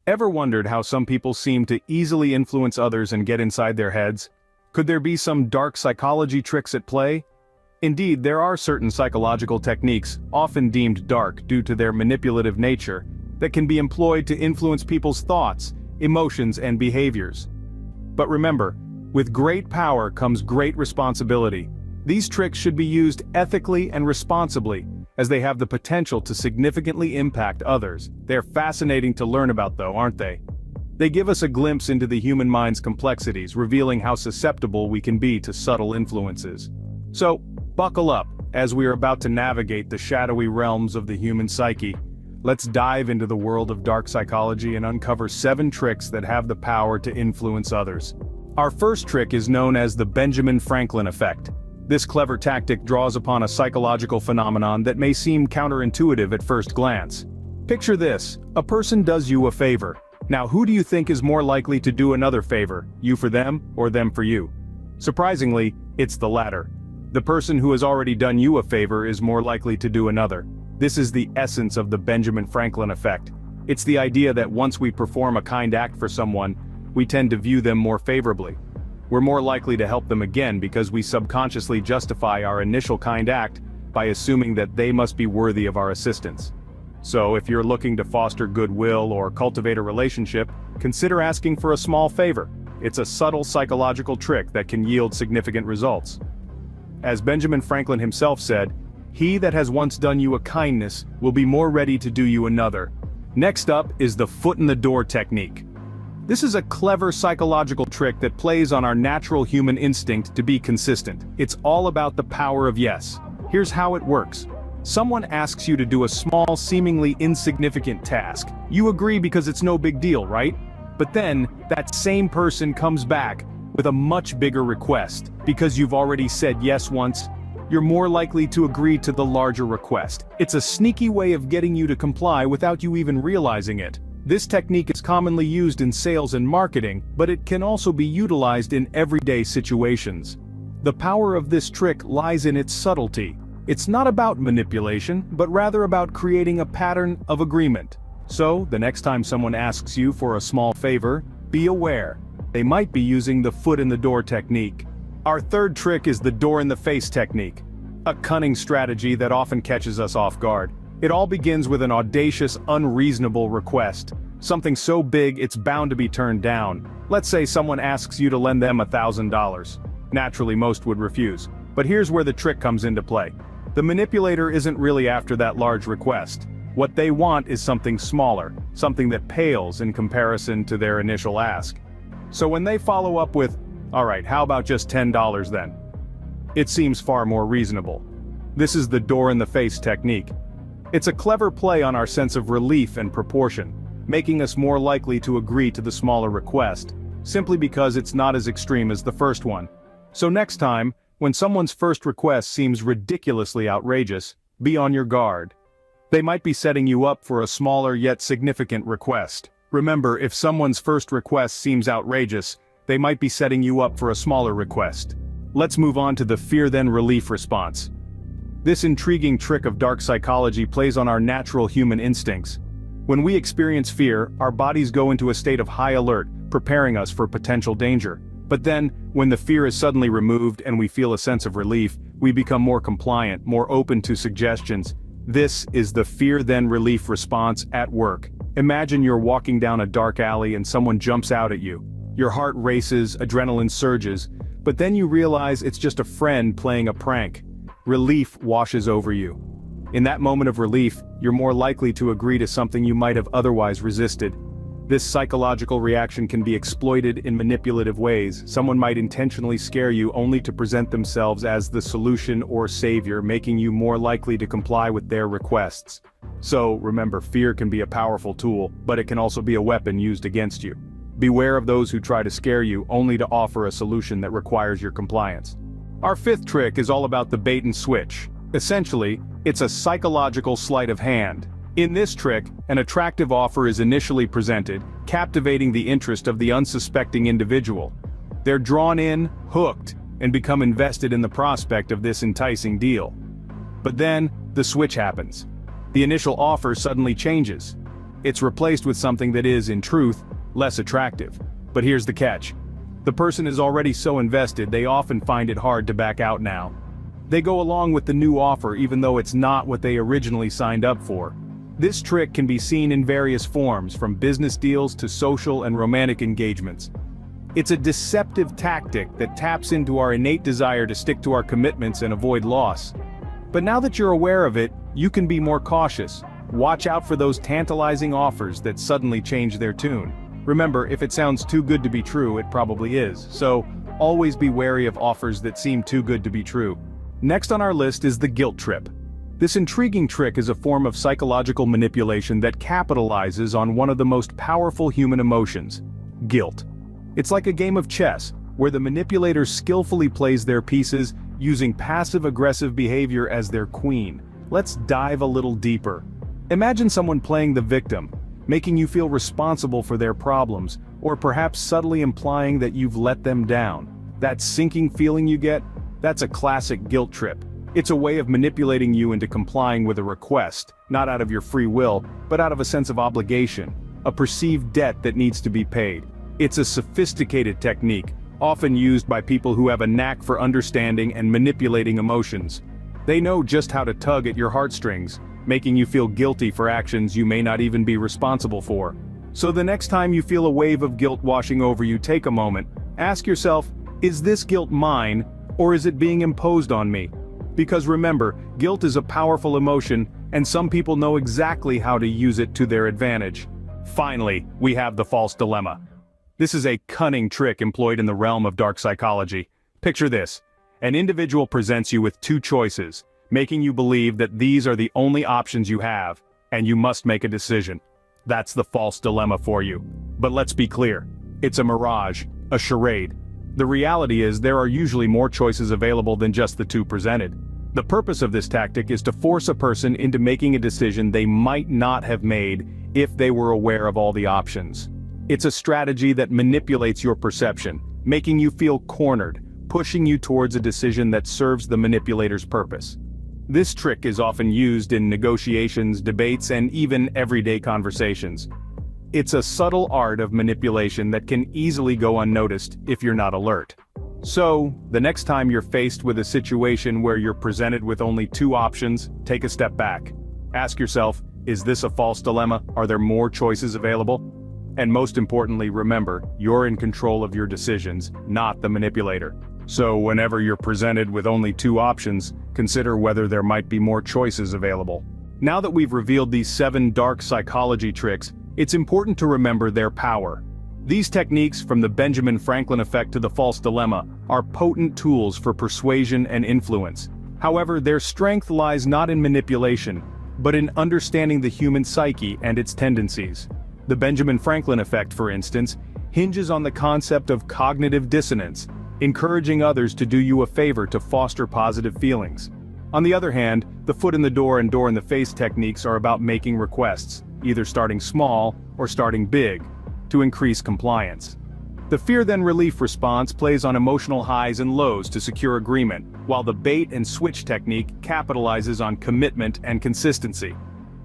Ever wondered how some people seem to easily influence others and get inside their heads? Could there be some dark psychology tricks at play? Indeed, there are certain psychological techniques, often deemed dark due to their manipulative nature, that can be employed to influence people's thoughts, emotions, and behaviors. But remember, with great power comes great responsibility. These tricks should be used ethically and responsibly, as they have the potential to significantly impact others. They're fascinating to learn about though, aren't they? They give us a glimpse into the human mind's complexities, revealing how susceptible we can be to subtle influences. So, buckle up, as we are about to navigate the shadowy realms of the human psyche. Let's dive into the world of dark psychology and uncover 7 tricks that have the power to influence others. Our first trick is known as the Benjamin Franklin effect. This clever tactic draws upon a psychological phenomenon that may seem counterintuitive at first glance. Picture this: a person does you a favor. Now who do you think is more likely to do another favor, you for them, or them for you? Surprisingly, it's the latter. The person who has already done you a favor is more likely to do another. This is the essence of the Benjamin Franklin effect. It's the idea that once we perform a kind act for someone, we tend to view them more favorably. We're more likely to help them again because we subconsciously justify our initial kind act by assuming that they must be worthy of our assistance. So if you're looking to foster goodwill or cultivate a relationship, consider asking for a small favor. It's a subtle psychological trick that can yield significant results. As Benjamin Franklin himself said, "He that has once done you a kindness will be more ready to do you another." Next up is the foot in the door technique. This is a clever psychological trick that plays on our natural human instinct to be consistent. It's all about the power of yes. Here's how it works. Someone asks you to do a small, seemingly insignificant task. You agree because it's no big deal, right? But then, that same person comes back with a much bigger request. Because you've already said yes once, you're more likely to agree to the larger request. It's a sneaky way of getting you to comply without you even realizing it. This technique is commonly used in sales and marketing, but it can also be utilized in everyday situations. The power of this trick lies in its subtlety. It's not about manipulation, but rather about creating a pattern of agreement. So, the next time someone asks you for a small favor, be aware. They might be using the foot in the door technique. Our third trick is the door in the face technique. A cunning strategy that often catches us off guard. It all begins with an audacious, unreasonable request. Something so big it's bound to be turned down. Let's say someone asks you to lend them $1,000. Naturally, most would refuse. But here's where the trick comes into play. The manipulator isn't really after that large request. What they want is something smaller, something that pales in comparison to their initial ask. So when they follow up with, "Alright, how about just $10 then?" It seems far more reasonable. This is the door in the face technique. It's a clever play on our sense of relief and proportion, making us more likely to agree to the smaller request, simply because it's not as extreme as the first one. So next time, when someone's first request seems ridiculously outrageous, be on your guard. They might be setting you up for a smaller yet significant request. Remember, if someone's first request seems outrageous, they might be setting you up for a smaller request. Let's move on to the fear then relief response. This intriguing trick of dark psychology plays on our natural human instincts. When we experience fear, our bodies go into a state of high alert, preparing us for potential danger. But then, when the fear is suddenly removed and we feel a sense of relief, we become more compliant, more open to suggestions. This is the fear then relief response at work. Imagine you're walking down a dark alley and someone jumps out at you. Your heart races, adrenaline surges, but then you realize it's just a friend playing a prank. Relief washes over you. In that moment of relief, you're more likely to agree to something you might have otherwise resisted. This psychological reaction can be exploited in manipulative ways. Someone might intentionally scare you only to present themselves as the solution or savior, making you more likely to comply with their requests. So, remember, fear can be a powerful tool, but it can also be a weapon used against you. Beware of those who try to scare you only to offer a solution that requires your compliance. Our fifth trick is all about the bait and switch. Essentially, it's a psychological sleight of hand. In this trick, an attractive offer is initially presented, captivating the interest of the unsuspecting individual. They're drawn in, hooked, and become invested in the prospect of this enticing deal. But then, the switch happens. The initial offer suddenly changes. It's replaced with something that is, in truth, less attractive. But here's the catch. The person is already so invested they often find it hard to back out now. They go along with the new offer even though it's not what they originally signed up for. This trick can be seen in various forms, from business deals to social and romantic engagements. It's a deceptive tactic that taps into our innate desire to stick to our commitments and avoid loss. But now that you're aware of it, you can be more cautious. Watch out for those tantalizing offers that suddenly change their tune. Remember, if it sounds too good to be true, it probably is. So, always be wary of offers that seem too good to be true. Next on our list is the guilt trip. This intriguing trick is a form of psychological manipulation that capitalizes on one of the most powerful human emotions: guilt. It's like a game of chess, where the manipulator skillfully plays their pieces, using passive-aggressive behavior as their queen. Let's dive a little deeper. Imagine someone playing the victim, making you feel responsible for their problems, or perhaps subtly implying that you've let them down. That sinking feeling you get? That's a classic guilt trip. It's a way of manipulating you into complying with a request, not out of your free will, but out of a sense of obligation, a perceived debt that needs to be paid. It's a sophisticated technique, often used by people who have a knack for understanding and manipulating emotions. They know just how to tug at your heartstrings, making you feel guilty for actions you may not even be responsible for. So the next time you feel a wave of guilt washing over you, take a moment. Ask yourself, is this guilt mine, or is it being imposed on me? Because remember, guilt is a powerful emotion, and some people know exactly how to use it to their advantage. Finally, we have the false dilemma. This is a cunning trick employed in the realm of dark psychology. Picture this. An individual presents you with two choices, making you believe that these are the only options you have, and you must make a decision. That's the false dilemma for you. But let's be clear. It's a mirage, a charade. The reality is there are usually more choices available than just the two presented. The purpose of this tactic is to force a person into making a decision they might not have made if they were aware of all the options. It's a strategy that manipulates your perception, making you feel cornered, pushing you towards a decision that serves the manipulator's purpose. This trick is often used in negotiations, debates, and even everyday conversations. It's a subtle art of manipulation that can easily go unnoticed if you're not alert. So, the next time you're faced with a situation where you're presented with only two options, take a step back. Ask yourself, is this a false dilemma? Are there more choices available? And most importantly, remember, you're in control of your decisions, not the manipulator. So whenever you're presented with only two options, consider whether there might be more choices available. Now that we've revealed these 7 dark psychology tricks, it's important to remember their power. These techniques, from the Benjamin Franklin effect to the false dilemma, are potent tools for persuasion and influence. However, their strength lies not in manipulation, but in understanding the human psyche and its tendencies. The Benjamin Franklin effect, for instance, hinges on the concept of cognitive dissonance, encouraging others to do you a favor to foster positive feelings. On the other hand, the foot in the door and door in the face techniques are about making requests, either starting small or starting big, to increase compliance. The fear then relief response plays on emotional highs and lows to secure agreement, while the bait and switch technique capitalizes on commitment and consistency.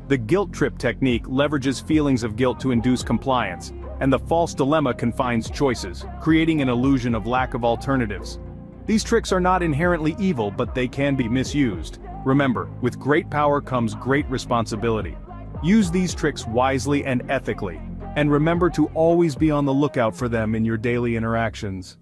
The guilt trip technique leverages feelings of guilt to induce compliance, and the false dilemma confines choices, creating an illusion of lack of alternatives. These tricks are not inherently evil, but they can be misused. Remember, with great power comes great responsibility. Use these tricks wisely and ethically, and remember to always be on the lookout for them in your daily interactions.